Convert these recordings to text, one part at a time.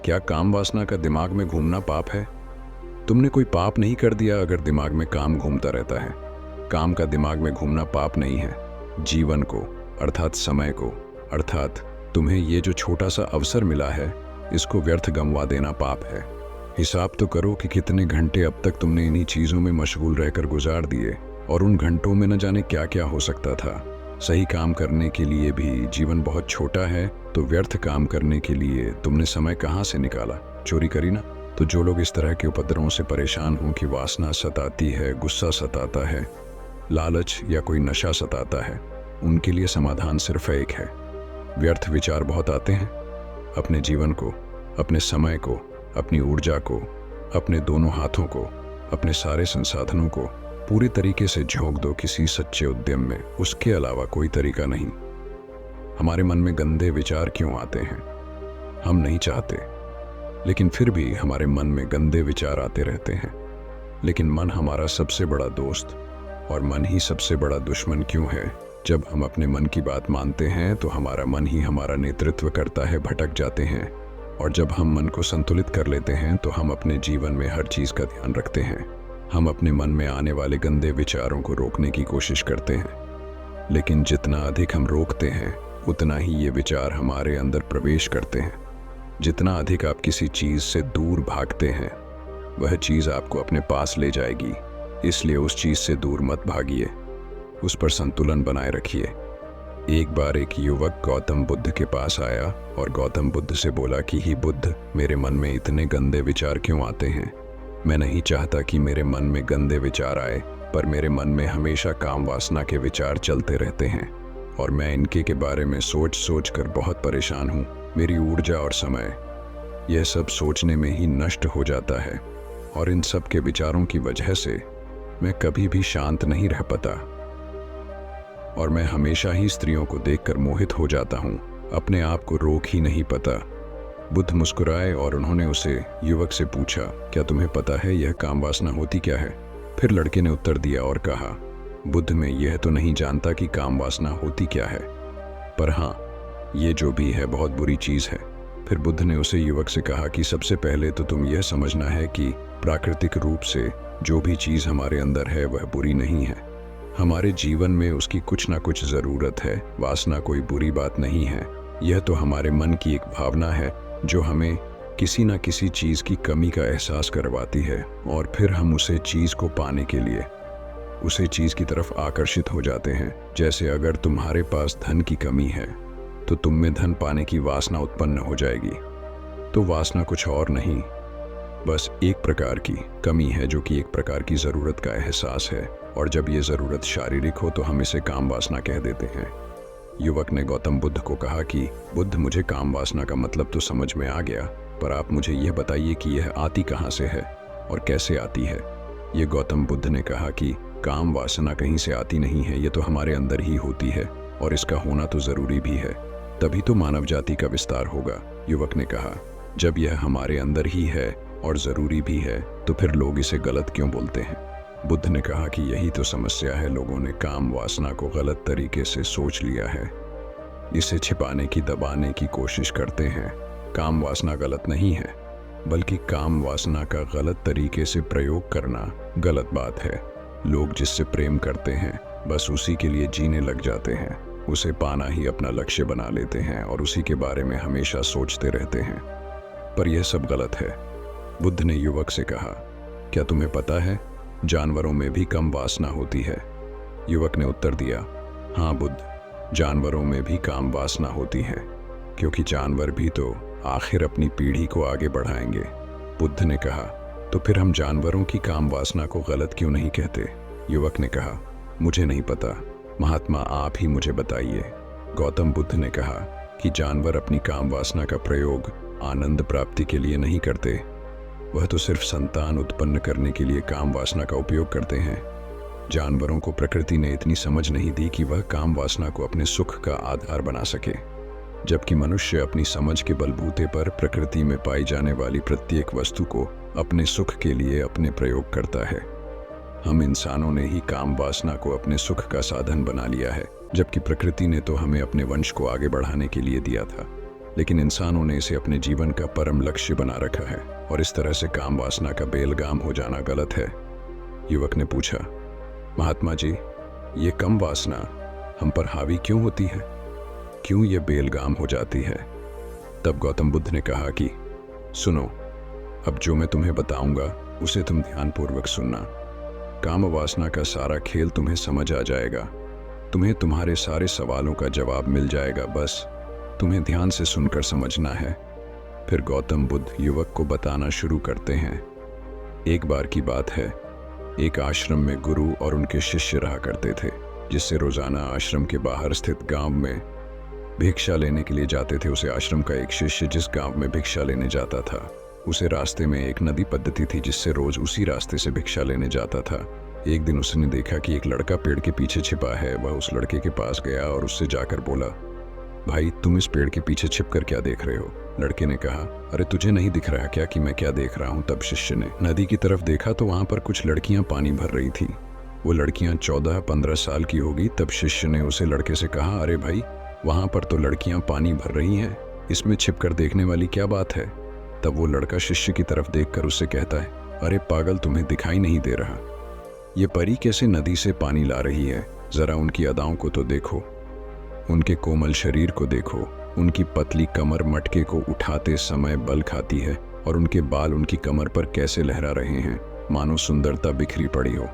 क्या काम वासना का दिमाग में घूमना पाप है? तुमने कोई पाप नहीं कर दिया अगर दिमाग में काम घूमता रहता है। काम का दिमाग में घूमना पाप नहीं है। जीवन को, अर्थात समय को, अर्थात तुम्हें ये जो छोटा सा अवसर मिला है, इसको व्यर्थ गंवा देना पाप है। हिसाब तो करो कि कितने घंटे अब तक तुमने इन्हीं चीज़ों में मशगूल रहकर गुजार दिए, और उन घंटों में न जाने क्या क्या हो सकता था। सही काम करने के लिए भी जीवन बहुत छोटा है, तो व्यर्थ काम करने के लिए तुमने समय कहाँ से निकाला? चोरी करी ना? तो जो लोग इस तरह के उपद्रवों से परेशान हों कि वासना सताती है, गुस्सा सताता है, लालच या कोई नशा सताता है, उनके लिए समाधान सिर्फ एक है। व्यर्थ विचार बहुत आते हैं। अपने जीवन को, अपने समय को, अपनी ऊर्जा को, अपने दोनों हाथों को, अपने सारे संसाधनों को पूरी तरीके से झोंक दो किसी सच्चे उद्यम में। उसके अलावा कोई तरीका नहीं। हमारे मन में गंदे विचार क्यों आते हैं? हम नहीं चाहते, लेकिन फिर भी हमारे मन में गंदे विचार आते रहते हैं। लेकिन मन हमारा सबसे बड़ा दोस्त और मन ही सबसे बड़ा दुश्मन क्यों है? जब हम अपने मन की बात मानते हैं तो हमारा मन ही हमारा नेतृत्व करता है, भटक जाते हैं। और जब हम मन को संतुलित कर लेते हैं तो हम अपने जीवन में हर चीज़ का ध्यान रखते हैं। हम अपने मन में आने वाले गंदे विचारों को रोकने की कोशिश करते हैं, लेकिन जितना अधिक हम रोकते हैं उतना ही ये विचार हमारे अंदर प्रवेश करते हैं। जितना अधिक आप किसी चीज़ से दूर भागते हैं, वह चीज़ आपको अपने पास ले जाएगी। इसलिए उस चीज़ से दूर मत भागिए, उस पर संतुलन बनाए रखिए। एक बार एक युवक गौतम बुद्ध के पास आया और गौतम बुद्ध से बोला कि ही बुद्ध, मेरे मन में इतने गंदे विचार क्यों आते हैं? मैं नहीं चाहता कि मेरे मन में गंदे विचार आए, पर मेरे मन में हमेशा काम वासना के विचार चलते रहते हैं और मैं इनके के बारे में सोच सोच कर बहुत परेशान हूँ। मेरी ऊर्जा और समय यह सब सोचने में ही नष्ट हो जाता है, और इन सब के विचारों की वजह से मैं कभी भी शांत नहीं रह पाता और मैं हमेशा ही स्त्रियों को देखकर मोहित हो जाता हूँ। अपने आप को रोक ही नहीं पाता। बुद्ध मुस्कुराए और उन्होंने उसे युवक से पूछा, क्या तुम्हें पता है यह काम वासना होती क्या है? फिर लड़के ने उत्तर दिया और कहा, बुद्ध, मैं यह तो नहीं जानता कि काम वासना होती क्या है, पर हाँ, ये जो भी है बहुत बुरी चीज़ है। फिर बुद्ध ने उसे युवक से कहा कि सबसे पहले तो तुम यह समझना है कि प्राकृतिक रूप से जो भी चीज़ हमारे अंदर है वह बुरी नहीं है। हमारे जीवन में उसकी कुछ ना कुछ ज़रूरत है। वासना कोई बुरी बात नहीं है। यह तो हमारे मन की एक भावना है जो हमें किसी न किसी चीज़ की कमी का एहसास करवाती है, और फिर हम उसे चीज़ को पाने के लिए उसे चीज़ की तरफ आकर्षित हो जाते हैं। जैसे अगर तुम्हारे पास धन की कमी है तो तुम में धन पाने की वासना उत्पन्न हो जाएगी। तो वासना कुछ और नहीं, बस एक प्रकार की कमी है जो कि एक प्रकार की ज़रूरत का एहसास है, और जब ये ज़रूरत शारीरिक हो तो हम इसे काम वासना कह देते हैं। युवक ने गौतम बुद्ध को कहा कि बुद्ध, मुझे काम वासना का मतलब तो समझ में आ गया, पर आप मुझे यह बताइए कि यह आती कहाँ से है और कैसे आती है। ये गौतम बुद्ध ने कहा कि काम वासना कहीं से आती नहीं है, ये तो हमारे अंदर ही होती है, और इसका होना तो ज़रूरी भी है, तभी तो मानव जाति का विस्तार होगा। युवक ने कहा, जब यह हमारे अंदर ही है और ज़रूरी भी है तो फिर लोग इसे गलत क्यों बोलते हैं? बुद्ध ने कहा कि यही तो समस्या है, लोगों ने काम वासना को गलत तरीके से सोच लिया है। इसे छिपाने की, दबाने की कोशिश करते हैं। काम वासना गलत नहीं है, बल्कि काम वासना का गलत तरीके से प्रयोग करना गलत बात है। लोग जिससे प्रेम करते हैं बस उसी के लिए जीने लग जाते हैं, उसे पाना ही अपना लक्ष्य बना लेते हैं और उसी के बारे में हमेशा सोचते रहते हैं, पर यह सब गलत है। बुद्ध ने युवक से कहा, क्या तुम्हें पता है जानवरों में भी कम वासना होती है? युवक ने उत्तर दिया, हाँ बुद्ध, जानवरों में भी काम वासना होती है, क्योंकि जानवर भी तो आखिर अपनी पीढ़ी को आगे बढ़ाएंगे। बुद्ध ने कहा, तो फिर हम जानवरों की काम वासना को गलत क्यों नहीं कहते? युवक ने कहा, मुझे नहीं पता, महात्मा आप ही मुझे बताइए। गौतम बुद्ध ने कहा कि जानवर अपनी काम वासना का प्रयोग आनंद प्राप्ति के लिए नहीं करते, वह तो सिर्फ संतान उत्पन्न करने के लिए काम वासना का उपयोग करते हैं। जानवरों को प्रकृति ने इतनी समझ नहीं दी कि वह काम वासना को अपने सुख का आधार बना सके, जबकि मनुष्य अपनी समझ के बलबूते पर प्रकृति में पाई जाने वाली प्रत्येक वस्तु को अपने सुख के लिए अपने प्रयोग करता है। हम इंसानों ने ही काम वासना को अपने सुख का साधन बना लिया है, जबकि प्रकृति ने तो हमें अपने वंश को आगे बढ़ाने के लिए दिया था। लेकिन इंसानों ने इसे अपने जीवन का परम लक्ष्य बना रखा है और इस तरह से काम वासना का बेलगाम हो जाना गलत है। युवक ने पूछा, महात्मा जी, ये कम वासना हम पर हावी क्यों होती है? क्यों ये बेलगाम हो जाती है? तब गौतम बुद्ध ने कहा कि सुनो, अब जो मैं तुम्हें बताऊंगा उसे तुम ध्यानपूर्वक सुनना। काम वासना का सारा खेल तुम्हें समझ आ जाएगा। तुम्हें तुम्हारे सारे सवालों का जवाब मिल जाएगा, बस तुम्हें ध्यान से सुनकर समझना है। फिर गौतम बुद्ध युवक को बताना शुरू करते हैं। एक बार की बात है, एक आश्रम में गुरु और उनके शिष्य रहा करते थे, जिससे रोजाना आश्रम के बाहर स्थित गांव में भिक्षा लेने के लिए जाते थे। उसे आश्रम का एक शिष्य जिस गांव में भिक्षा लेने जाता था, उसे रास्ते में एक नदी पद्धति थी जिससे रोज उसी रास्ते से भिक्षा लेने जाता था। एक दिन उसने देखा कि एक लड़का पेड़ के पीछे छिपा है। वह उस लड़के के पास गया और उससे जाकर बोला, भाई, तुम इस पेड़ के पीछे छिपकर क्या देख रहे हो? लड़के ने कहा, अरे तुझे नहीं दिख रहा क्या कि मैं क्या देख रहा हूँ? तब शिष्य ने नदी की तरफ देखा तो वहां पर कुछ लड़कियां पानी भर रही थी। वो लड़कियां 14-15 साल की होगी। तब शिष्य ने उसे लड़के से कहा, अरे भाई, वहां पर तो लड़कियां पानी भर रही हैं, इसमें छिपकर देखने वाली क्या बात है? तब वो लड़का शिष्य की तरफ देखकर उससे कहता है, अरे पागल, तुम्हें दिखाई नहीं दे रहा? ये परी कैसे नदी से पानी ला रही है? जरा उनकी अदाओं को तो देखो, उनके कोमल शरीर को देखो। उनकी पतली कमर मटके को उठाते समय बल खाती है और उनके बाल उनकी कमर पर कैसे लहरा रहे हैं, मानो सुंदरता बिखरी पड़ी हो।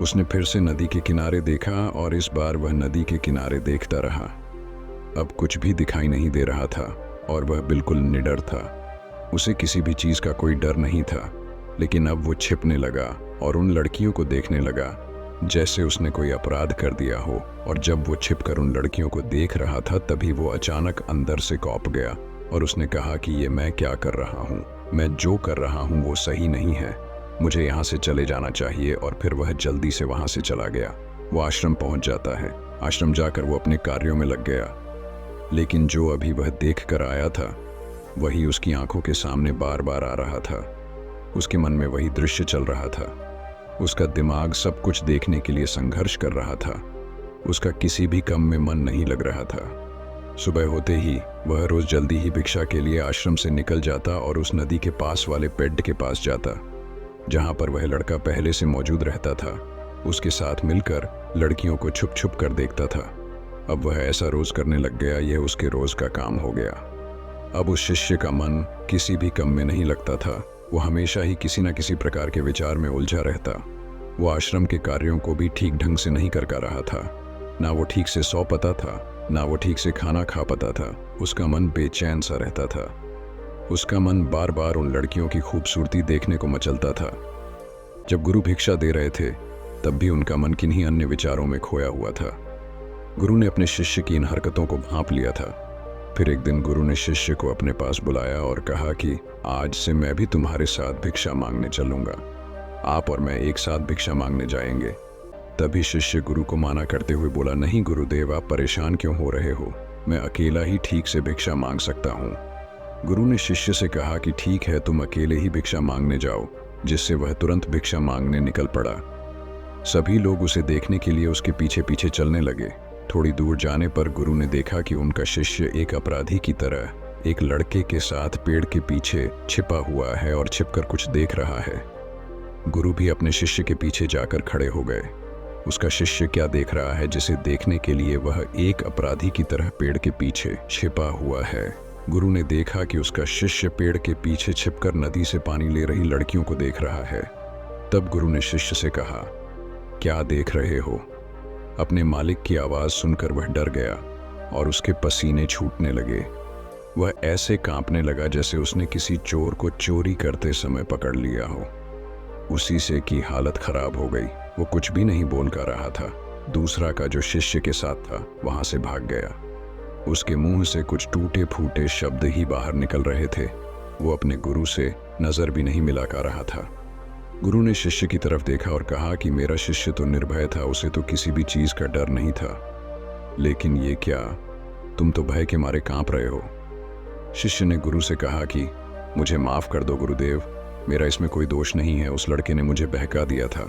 उसने फिर से नदी के किनारे देखा और इस बार वह नदी के किनारे देखता रहा। अब कुछ भी दिखाई नहीं दे रहा था और वह बिल्कुल निडर था। उसे किसी भी चीज का कोई डर नहीं था। लेकिन अब वो छिपने लगा और उन लड़कियों को देखने लगा जैसे उसने कोई अपराध कर दिया हो। और जब वो छिपकर उन लड़कियों को देख रहा था, तभी वो अचानक अंदर से कौंप गया और उसने कहा कि ये मैं क्या कर रहा हूँ? मैं जो कर रहा हूँ वो सही नहीं है, मुझे यहाँ से चले जाना चाहिए। और फिर वह जल्दी से वहाँ से चला गया। वो आश्रम पहुँच जाता है। आश्रम जाकर वो अपने कार्यों में लग गया। लेकिन जो अभी वह देख कर आया था, वही उसकी आंखों के सामने बार बार आ रहा था। उसके मन में वही दृश्य चल रहा था। उसका दिमाग सब कुछ देखने के लिए संघर्ष कर रहा था। उसका किसी भी काम में मन नहीं लग रहा था। सुबह होते ही वह रोज जल्दी ही भिक्षा के लिए आश्रम से निकल जाता और उस नदी के पास वाले पेड़ के पास जाता, जहां पर वह लड़का पहले से मौजूद रहता था। उसके साथ मिलकर लड़कियों को छुप छुप कर देखता था। अब वह ऐसा रोज करने लग गया, यह उसके रोज का काम हो गया। अब उस शिष्य का मन किसी भी काम में नहीं लगता था। वो हमेशा ही किसी न किसी प्रकार के विचार में उलझा रहता। वो आश्रम के कार्यों को भी ठीक ढंग से नहीं कर रहा था। ना वो ठीक से सो पाता था, ना वो ठीक से खाना खा पाता था। उसका मन बेचैन सा रहता था। उसका मन बार बार उन लड़कियों की खूबसूरती देखने को मचलता था। जब गुरु भिक्षा दे रहे थे, तब भी उनका मन किन्हीं अन्य विचारों में खोया हुआ था। गुरु ने अपने शिष्य की इन हरकतों को भांप लिया था। फिर एक दिन गुरु ने शिष्य को अपने पास बुलाया और कहा कि आज से मैं भी तुम्हारे साथ भिक्षा मांगने चलूंगा। आप और मैं एक साथ भिक्षा मांगने जाएंगे। तभी शिष्य गुरु को माना करते हुए बोला, नहीं गुरुदेव, आप परेशान क्यों हो रहे हो? मैं अकेला ही ठीक से भिक्षा मांग सकता हूँ। गुरु ने शिष्य से कहा कि ठीक है, तुम अकेले ही भिक्षा मांगने जाओ। जिससे वह तुरंत भिक्षा मांगने निकल पड़ा। सभी लोग उसे देखने के लिए उसके पीछे पीछे चलने लगे। थोड़ी दूर जाने पर गुरु ने देखा कि उनका शिष्य एक अपराधी की तरह एक लड़के के साथ पेड़ के पीछे छिपा हुआ है और छिपकर कुछ देख रहा है। गुरु भी अपने शिष्य के पीछे जाकर खड़े हो गए। उसका शिष्य क्या देख रहा है जिसे देखने के लिए वह एक अपराधी की तरह पेड़ के पीछे छिपा हुआ है? गुरु ने देखा कि उसका शिष्य पेड़ के पीछे छिपकर नदी से पानी ले रही लड़कियों को देख रहा है। तब गुरु ने शिष्य से कहा, क्या देख रहे हो? अपने मालिक की आवाज सुनकर वह डर गया और उसके पसीने छूटने लगे। वह ऐसे कांपने लगा जैसे उसने किसी चोर को चोरी करते समय पकड़ लिया हो। उसी से की हालत खराब हो गई। वो कुछ भी नहीं बोल कर रहा था। दूसरा का जो शिष्य के साथ था वहां से भाग गया। उसके मुंह से कुछ टूटे फूटे शब्द ही बाहर निकल रहे थे। वो अपने गुरु से नजर भी नहीं मिला कर रहा था। गुरु ने शिष्य की तरफ देखा और कहा कि मेरा शिष्य तो निर्भय था, उसे तो किसी भी चीज का डर नहीं था। लेकिन ये क्या, तुम तो भय के मारे कांप रहे हो। शिष्य ने गुरु से कहा कि मुझे माफ कर दो गुरुदेव, मेरा इसमें कोई दोष नहीं है। उस लड़के ने मुझे बहका दिया था।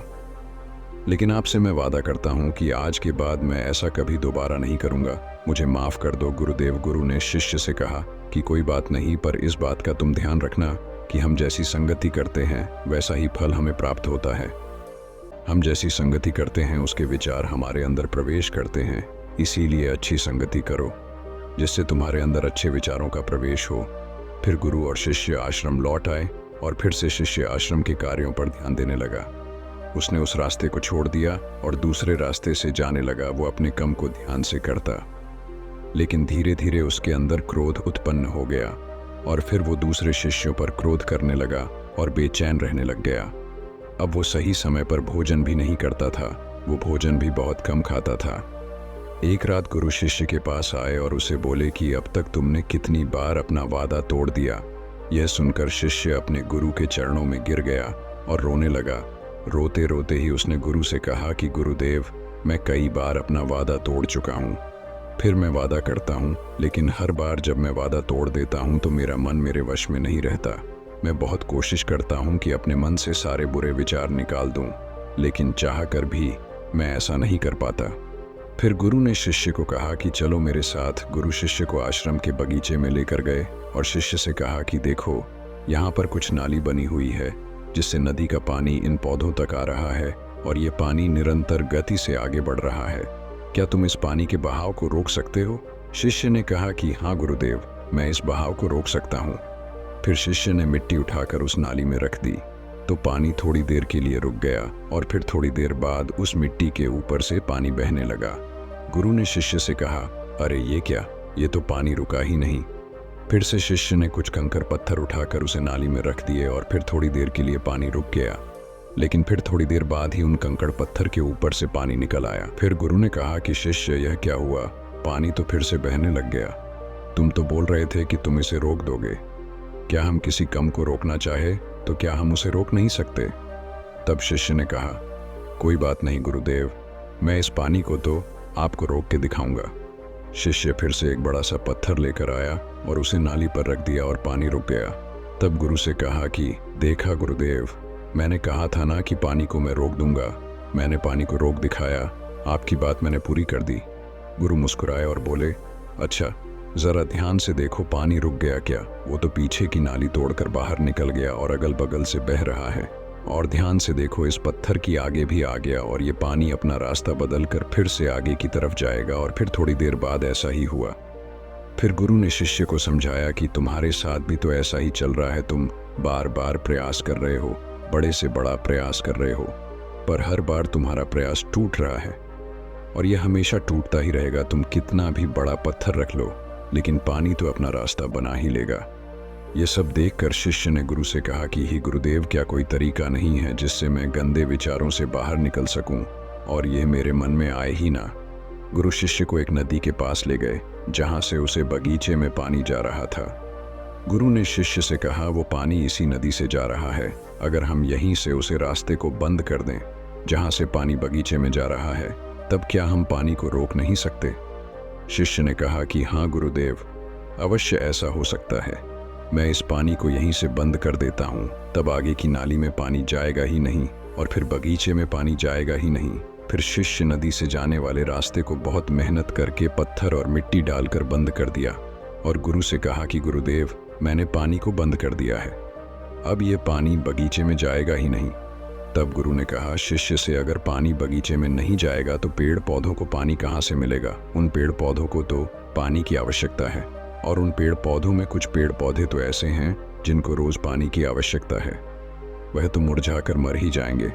लेकिन आपसे मैं वादा करता हूँ कि आज के बाद मैं ऐसा कभी दोबारा नहीं करूँगा। मुझे माफ़ कर दो गुरुदेव। गुरु ने शिष्य से कहा कि कोई बात नहीं, पर इस बात का तुम ध्यान रखना कि हम जैसी संगति करते हैं वैसा ही फल हमें प्राप्त होता है। हम जैसी संगति करते हैं उसके विचार हमारे अंदर प्रवेश करते हैं। इसीलिए अच्छी संगति करो जिससे तुम्हारे अंदर अच्छे विचारों का प्रवेश हो। फिर गुरु और शिष्य आश्रम लौट आए और फिर से शिष्य आश्रम के कार्यों पर ध्यान देने लगा। उसने उस रास्ते को छोड़ दिया और दूसरे रास्ते से जाने लगा। वो अपने काम को ध्यान से करता, लेकिन धीरे धीरे उसके अंदर क्रोध उत्पन्न हो गया और फिर वो दूसरे शिष्यों पर क्रोध करने लगा और बेचैन रहने लग गया। अब वो सही समय पर भोजन भी नहीं करता था, वो भोजन भी बहुत कम खाता था। एक रात गुरु शिष्य के पास आए और उसे बोले कि अब तक तुमने कितनी बार अपना वादा तोड़ दिया। यह सुनकर शिष्य अपने गुरु के चरणों में गिर गया और रोने लगा। रोते रोते ही उसने गुरु से कहा कि गुरुदेव, मैं कई बार अपना वादा तोड़ चुका हूँ। फिर मैं वादा करता हूँ, लेकिन हर बार जब मैं वादा तोड़ देता हूँ तो मेरा मन मेरे वश में नहीं रहता। मैं बहुत कोशिश करता हूँ कि अपने मन से सारे बुरे विचार निकाल दूँ, लेकिन चाह कर भी मैं ऐसा नहीं कर पाता। फिर गुरु ने शिष्य को कहा कि चलो मेरे साथ। गुरु शिष्य को आश्रम के बगीचे में लेकर गए और शिष्य से कहा कि देखो, यहाँ पर कुछ नाली बनी हुई है जिससे नदी का पानी इन पौधों तक आ रहा है और ये पानी निरंतर गति से आगे बढ़ रहा है। क्या तुम इस पानी के बहाव को रोक सकते हो? शिष्य ने कहा कि हाँ गुरुदेव, मैं इस बहाव को रोक सकता हूँ। फिर शिष्य ने मिट्टी उठाकर उस नाली में रख दी तो पानी थोड़ी देर के लिए रुक गया और फिर थोड़ी देर बाद उस मिट्टी के ऊपर से पानी बहने लगा। गुरु ने शिष्य से कहा, अरे ये क्या, ये तो पानी रुका ही नहीं। फिर से शिष्य ने कुछ कंकर पत्थर उठाकर उसे नाली में रख दिए और फिर थोड़ी देर के लिए पानी रुक गया, लेकिन फिर थोड़ी देर बाद ही उन कंकड़ पत्थर के ऊपर से पानी निकल आया। फिर गुरु ने कहा कि शिष्य, यह क्या हुआ? पानी तो फिर से बहने लग गया। तुम तो बोल रहे थे कि तुम इसे रोक दोगे। क्या हम किसी कम को रोकना चाहे तो क्या हम उसे रोक नहीं सकते? तब शिष्य ने कहा, कोई बात नहीं गुरुदेव, मैं इस पानी को तो आपको रोक के दिखाऊंगा। शिष्य फिर से एक बड़ा सा पत्थर लेकर आया और उसे नाली पर रख दिया और पानी रुक गया। तब गुरु से कहा कि देखा गुरुदेव, मैंने कहा था ना कि पानी को मैं रोक दूंगा। मैंने पानी को रोक दिखाया, आपकी बात मैंने पूरी कर दी। गुरु मुस्कुराए और बोले, अच्छा जरा ध्यान से देखो, पानी रुक गया क्या? वो तो पीछे की नाली तोड़कर बाहर निकल गया और अगल बगल से बह रहा है। और ध्यान से देखो, इस पत्थर की आगे भी आ गया और ये पानी अपना रास्ता बदलकर फिर से आगे की तरफ जाएगा। और फिर थोड़ी देर बाद ऐसा ही हुआ। फिर गुरु ने शिष्य को समझाया कि तुम्हारे साथ भी तो ऐसा ही चल रहा है। तुम बार बार प्रयास कर रहे हो, बड़े से बड़ा प्रयास कर रहे हो, पर हर बार तुम्हारा प्रयास टूट रहा है और यह हमेशा टूटता ही रहेगा। तुम कितना भी बड़ा पत्थर रख लो, लेकिन पानी तो अपना रास्ता बना ही लेगा। ये सब देखकर शिष्य ने गुरु से कहा कि ही गुरुदेव, क्या कोई तरीका नहीं है जिससे मैं गंदे विचारों से बाहर निकल सकूं और ये मेरे मन में आए ही ना? गुरु शिष्य को एक नदी के पास ले गए जहां से उसे बगीचे में पानी जा रहा था। गुरु ने शिष्य से कहा, वो पानी इसी नदी से जा रहा है। अगर हम यहीं से उसे रास्ते को बंद कर दें जहां से पानी बगीचे में जा रहा है, तब क्या हम पानी को रोक नहीं सकते? शिष्य ने कहा कि हाँ गुरुदेव, अवश्य ऐसा हो सकता है। मैं इस पानी को यहीं से बंद कर देता हूँ, तब आगे की नाली में पानी जाएगा ही नहीं और फिर बगीचे में पानी जाएगा ही नहीं। फिर शिष्य नदी से जाने वाले रास्ते को बहुत मेहनत करके पत्थर और मिट्टी डालकर बंद कर दिया और गुरु से कहा कि गुरुदेव, मैंने पानी को बंद कर दिया है, अब ये पानी बगीचे में जाएगा ही नहीं। तब गुरु ने कहा शिष्य से, अगर पानी बगीचे में नहीं जाएगा तो पेड़ पौधों को पानी कहाँ से मिलेगा? उन पेड़ पौधों को तो पानी की आवश्यकता है और उन पेड़ पौधों में कुछ पेड़ पौधे तो ऐसे हैं जिनको रोज पानी की आवश्यकता है। वह तो मुरझाकर मर ही जाएंगे,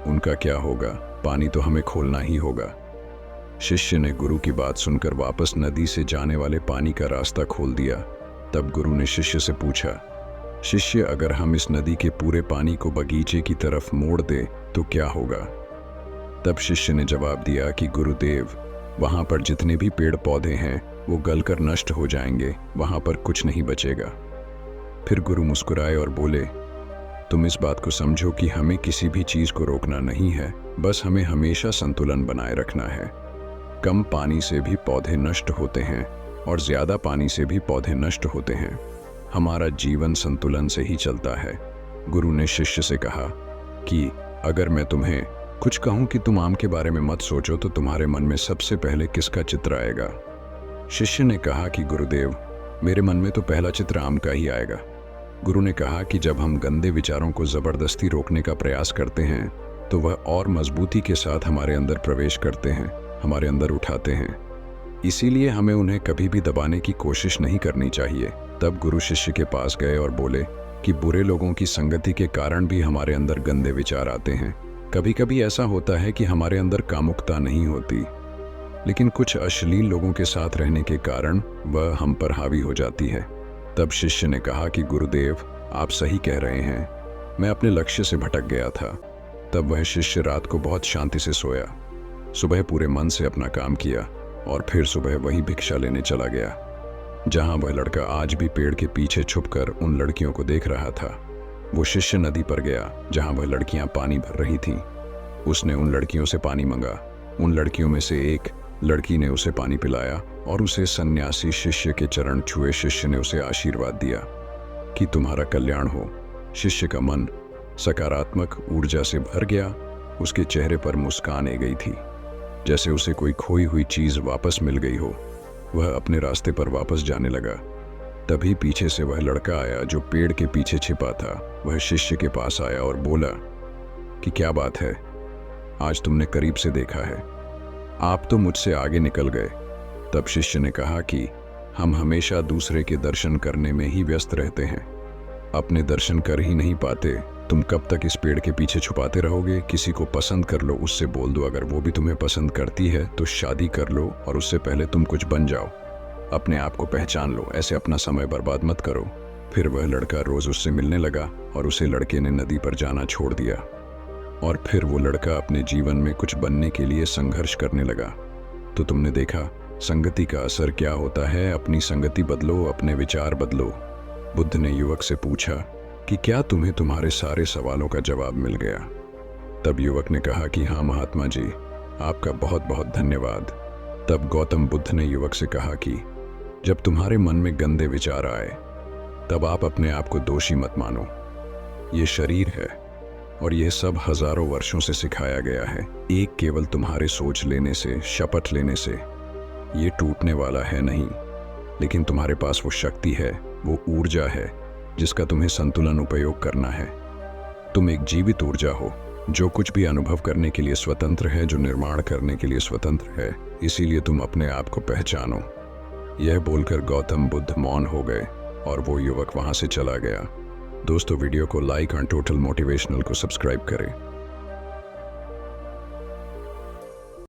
उनका क्या होगा? पानी तो हमें खोलना ही होगा। शिष्य ने गुरु की बात सुनकर वापस नदी से जाने वाले पानी का रास्ता खोल दिया। तब गुरु ने शिष्य से पूछा, शिष्य, अगर हम इस नदी के पूरे पानी को बगीचे की तरफ मोड़ दें तो क्या होगा? तब शिष्य ने जवाब दिया कि गुरुदेव, वहां पर जितने भी पेड़ पौधे हैं वो गलकर नष्ट हो जाएंगे, वहां पर कुछ नहीं बचेगा। फिर गुरु मुस्कुराए और बोले, तुम इस बात को समझो कि हमें किसी भी चीज को रोकना नहीं है, बस हमें हमेशा संतुलन बनाए रखना है। कम पानी से भी पौधे नष्ट होते हैं और ज्यादा पानी से भी पौधे नष्ट होते हैं। हमारा जीवन संतुलन से ही चलता है। गुरु ने शिष्य से कहा कि अगर मैं तुम्हें कुछ कहूं कि तुम आम के बारे में मत सोचो तो तुम्हारे मन में सबसे पहले किसका चित्र आएगा? शिष्य ने कहा कि गुरुदेव, मेरे मन में तो पहला चित्र आम का ही आएगा। गुरु ने कहा कि जब हम गंदे विचारों को जबरदस्ती रोकने का प्रयास करते हैं तो वह और मजबूती के साथ हमारे अंदर प्रवेश करते हैं, हमारे अंदर उठाते हैं। इसीलिए हमें उन्हें कभी भी दबाने की कोशिश नहीं करनी चाहिए। तब गुरु शिष्य के पास गए और बोले कि बुरे लोगों की संगति के कारण भी हमारे अंदर गंदे विचार आते हैं। कभी कभी ऐसा होता है कि हमारे अंदर कामुकता नहीं होती, लेकिन कुछ अश्लील लोगों के साथ रहने के कारण वह हम पर हावी हो जाती है। तब शिष्य ने कहा कि गुरुदेव, आप सही कह रहे हैं, मैं अपने लक्ष्य से भटक गया था। तब वह शिष्य रात को बहुत शांति से सोया, सुबह पूरे मन से अपना काम किया और फिर सुबह वही भिक्षा लेने चला गया जहां वह लड़का आज भी पेड़ के पीछे छुपकर उन लड़कियों को देख रहा था। वो शिष्य नदी पर गया जहां वह लड़कियां पानी भर रही थीं। उसने उन लड़कियों से पानी मंगा। उन लड़कियों में से एक लड़की ने उसे पानी पिलाया और उसे सन्यासी शिष्य के चरण छुए शिष्य ने उसे आशीर्वाद दिया कि तुम्हारा कल्याण हो। शिष्य का मन सकारात्मक ऊर्जा से भर गया। उसके चेहरे पर मुस्कान आ गई थी, जैसे उसे कोई खोई हुई चीज वापस मिल गई हो। वह अपने रास्ते पर वापस जाने लगा। तभी पीछे से वह लड़का आया जो पेड़ के पीछे छिपा था। वह शिष्य के पास आया और बोला कि क्या बात है, आज तुमने करीब से देखा है, आप तो मुझसे आगे निकल गए। तब शिष्य ने कहा कि हम हमेशा दूसरे के दर्शन करने में ही व्यस्त रहते हैं, अपने दर्शन कर ही नहीं पाते। तुम कब तक इस पेड़ के पीछे छुपाते रहोगे? किसी को पसंद कर लो, उससे बोल दो। अगर वो भी तुम्हें पसंद करती है तो शादी कर लो और उससे पहले तुम कुछ बन जाओ, अपने आप को पहचान लो। ऐसे अपना समय बर्बाद मत करो। फिर वह लड़का रोज उससे मिलने लगा और उसे लड़के ने नदी पर जाना छोड़ दिया। और फिर वो लड़का अपने जीवन में कुछ बनने के लिए संघर्ष करने लगा। तो तुमने देखा संगति का असर क्या होता है। अपनी संगति बदलो, अपने विचार बदलो। बुद्ध ने युवक से पूछा कि क्या तुम्हें तुम्हारे सारे सवालों का जवाब मिल गया? तब युवक ने कहा कि हाँ महात्मा जी, आपका बहुत बहुत धन्यवाद। तब गौतम बुद्ध ने युवक से कहा कि जब तुम्हारे मन में गंदे विचार आए तब आप अपने आप को दोषी मत मानो। ये शरीर है और यह सब हजारों वर्षों से सिखाया गया है। एक केवल तुम्हारे सोच लेने से, शपथ लेने से ये टूटने वाला है नहीं, लेकिन तुम्हारे पास वो शक्ति है, वो ऊर्जा है जिसका तुम्हें संतुलन उपयोग करना है। तुम एक जीवित ऊर्जा हो जो कुछ भी अनुभव करने के लिए स्वतंत्र है, जो निर्माण करने के लिए स्वतंत्र है। इसीलिए तुम अपने आप को पहचानो। यह बोलकर गौतम बुद्ध मौन हो गए और वो युवक वहां से चला गया। दोस्तों, वीडियो को लाइक और टोटल मोटिवेशनल को सब्सक्राइब करें।